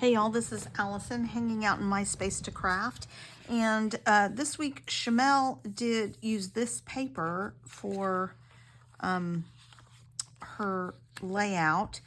Hey y'all, this is Allison hanging out in my space to craft, and this week Shamel did use this paper for her layout.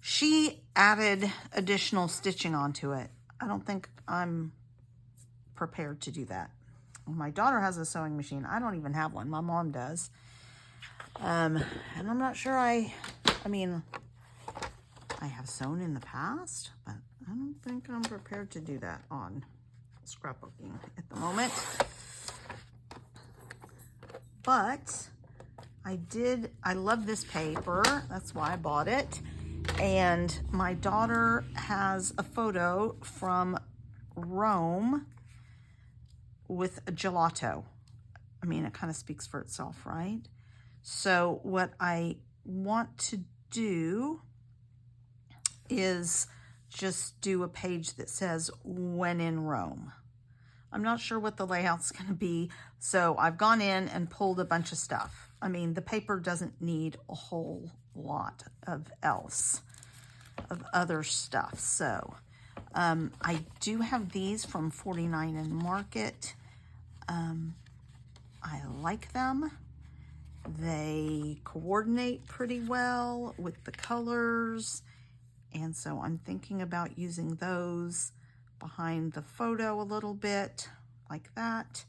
She added additional stitching onto it. I don't think I'm prepared to do that. My daughter has a sewing machine. I don't even have one. My mom does. And I'm not sure I mean, I have sewn in the past, but I don't think I'm prepared to do that on scrapbooking at the moment. But I love this paper. That's why I bought it. And my daughter has a photo from Rome with a gelato. I mean, it kind of speaks for itself, right? So what I want to do is just do a page that says when in Rome. I'm not sure what the layout's going to be, so I've gone in and pulled a bunch of stuff. I mean, the paper doesn't need a whole lot of other stuff. So I do have these from 49 and Market. I like them. They coordinate pretty well with the colors. And so I'm thinking about using those behind the photo a little bit, like that.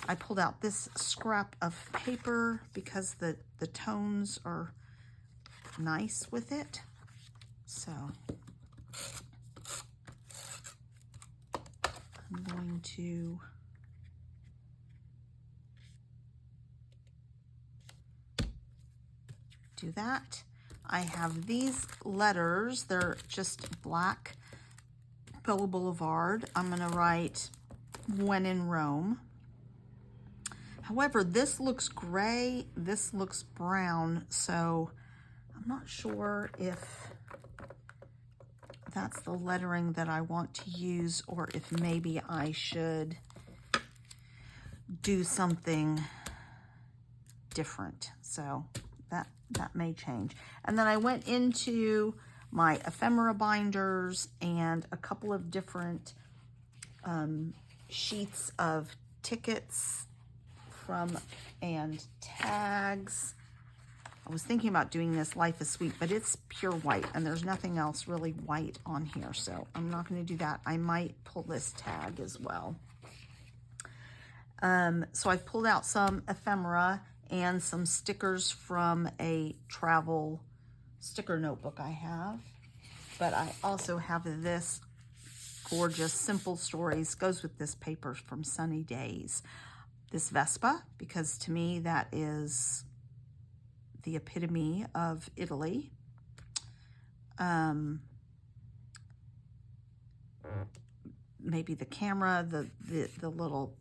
I pulled out this scrap of paper because the tones are nice with it. So I'm going to do that. I have these letters. They're just black Bella Boulevard. I'm going to write when in Rome. However, this looks gray, this looks brown, so I'm not sure if that's the lettering that I want to use, or if maybe I should do something different. So that may change. And then I went into my ephemera binders and a couple of different sheets of tickets and tags. I was thinking about doing this Life is Sweet, but it's pure white and there's nothing else really white on here, so I'm not going to do that. I might pull this tag as well. So I've pulled out some ephemera and some stickers from a travel sticker notebook I have. But I also have this gorgeous Simple Stories, goes with this paper from Sunny Days. This Vespa, because to me that is the epitome of Italy. Maybe the camera, the little,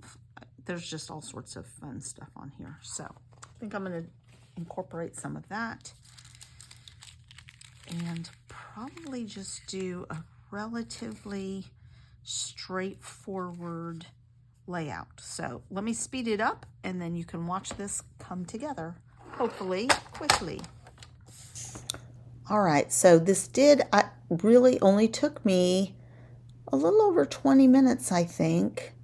there's just all sorts of fun stuff on here. So I think I'm going to incorporate some of that and probably just do a relatively straightforward layout. So let me speed it up and then you can watch this come together, hopefully quickly. All right, so this really only took me a little over 20 minutes, I think,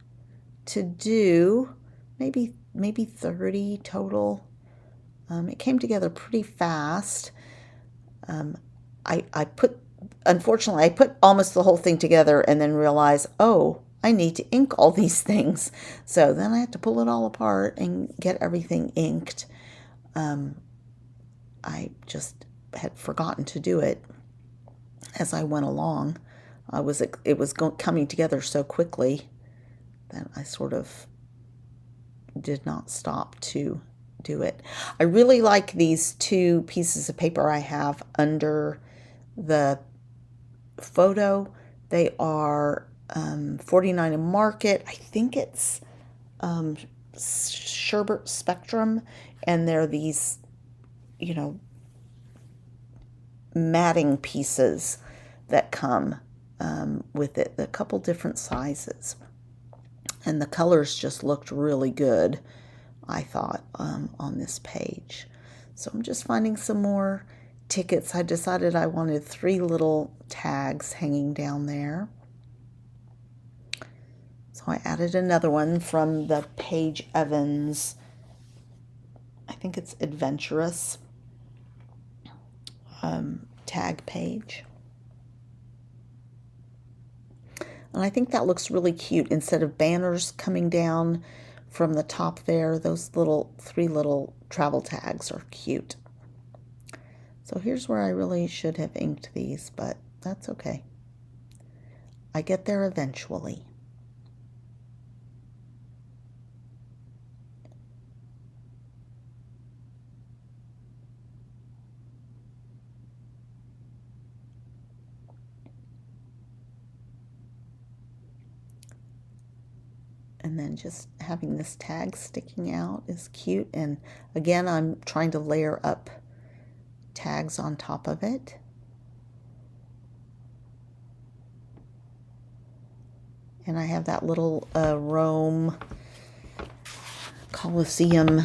to do, maybe 30 total. It came together pretty fast. Unfortunately, I put almost the whole thing together and then realized, oh, I need to ink all these things. So then I had to pull it all apart and get everything inked. I just had forgotten to do it as I went along. It was coming together so quickly that I sort of did not stop to do it. I really like these two pieces of paper I have under the photo. They are 49 and Market. I think it's Sherbert Spectrum, and they're these, matting pieces that come with it, a couple different sizes. And the colors just looked really good, I thought, on this page. So I'm just finding some more tickets, I decided I wanted 3 little tags hanging down there. So I added another one from the Paige Evans, I think it's Adventurous tag page. And I think that looks really cute. Instead of banners coming down from the top there, those 3 little travel tags are cute. So here's where I really should have inked these, but that's okay. I get there eventually. And then just having this tag sticking out is cute. And again, I'm trying to layer up tags on top of it. And I have that little Rome Colosseum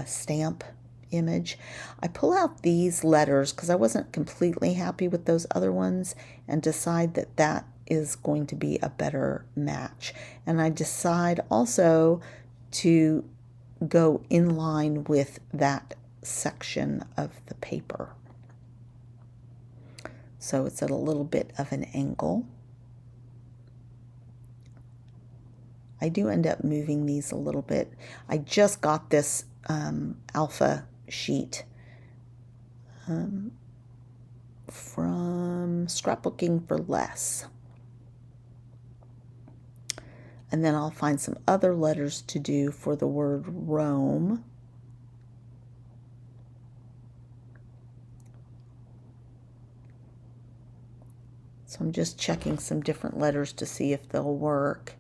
stamp image. I pull out these letters because I wasn't completely happy with those other ones and decide that that is going to be a better match. And I decide also to go in line with that section of the paper. So it's at a little bit of an angle. I do end up moving these a little bit. I just got this alpha sheet from Scrapbooking for Less. And then I'll find some other letters to do for the word Rome. So I'm just checking some different letters to see if they'll work.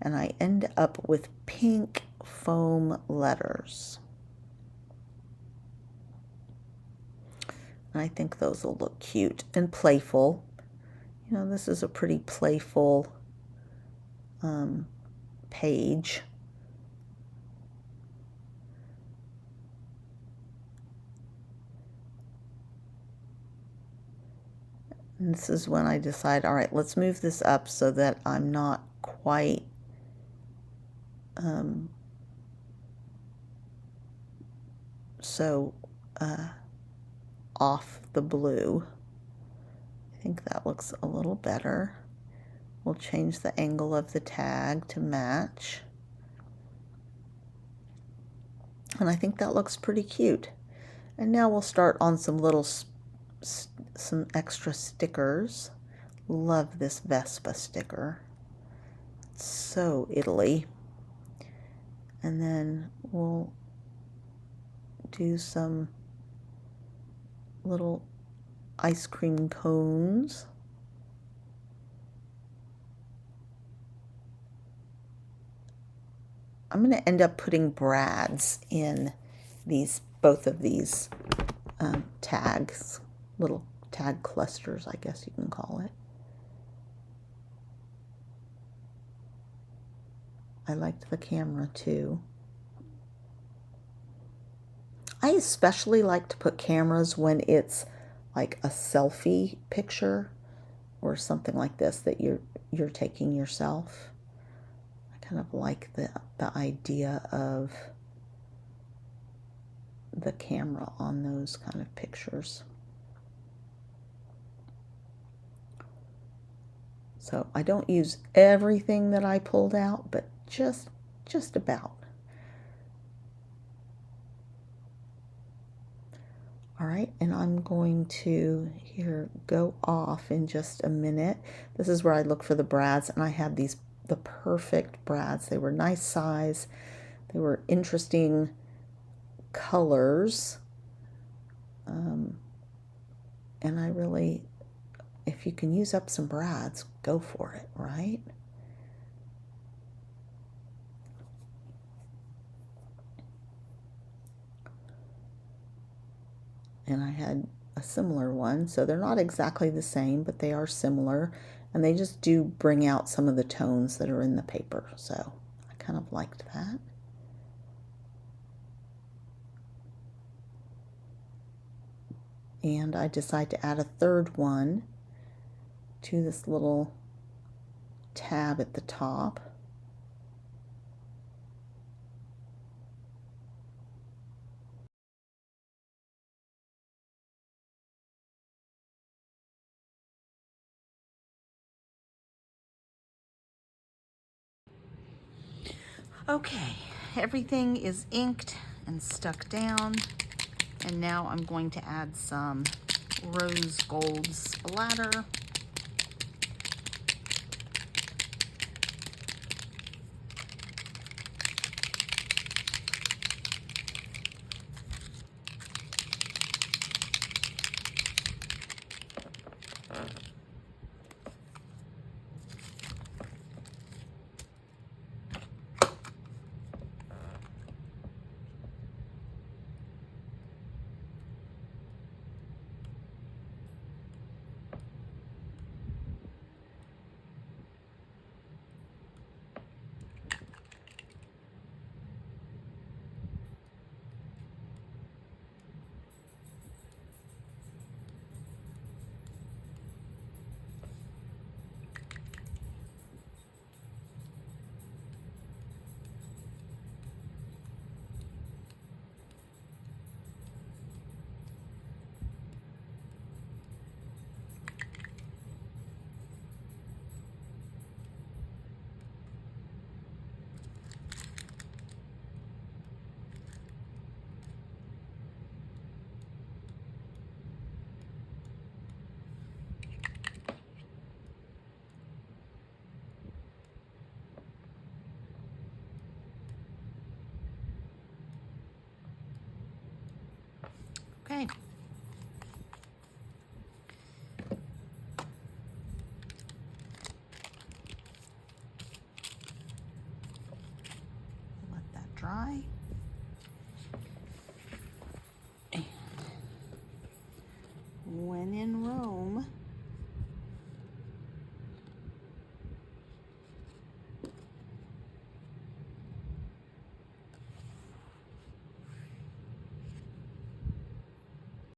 And I end up with pink foam letters. And I think those will look cute and playful. You know, this is a pretty playful page. And this is when I decide, all right, let's move this up so that I'm not quite so off the blue. I think that looks a little better. We'll change the angle of the tag to match. And I think that looks pretty cute. And now we'll start on some extra stickers. Love this Vespa sticker. It's so Italy. And then we'll do some little ice cream cones. I'm going to end up putting brads in both of these tags, little tag clusters, I guess you can call it. I liked the camera too. I especially like to put cameras when it's like a selfie picture or something like this that you're taking yourself. I kind of like the idea of the camera on those kind of pictures. So I don't use everything that I pulled out, but just about. All right, and I'm going to go off in just a minute. This is where I look for the brads, and I had the perfect brads. They were nice size. They were interesting colors. And I really, if you can use up some brads, go for it, right? And I had a similar one, so they're not exactly the same, but they are similar, and they just do bring out some of the tones that are in the paper, so I kind of liked that. And I decide to add a third one to this little tab at the top. Okay, everything is inked and stuck down, and now I'm going to add some rose gold splatter. Okay. Let that dry.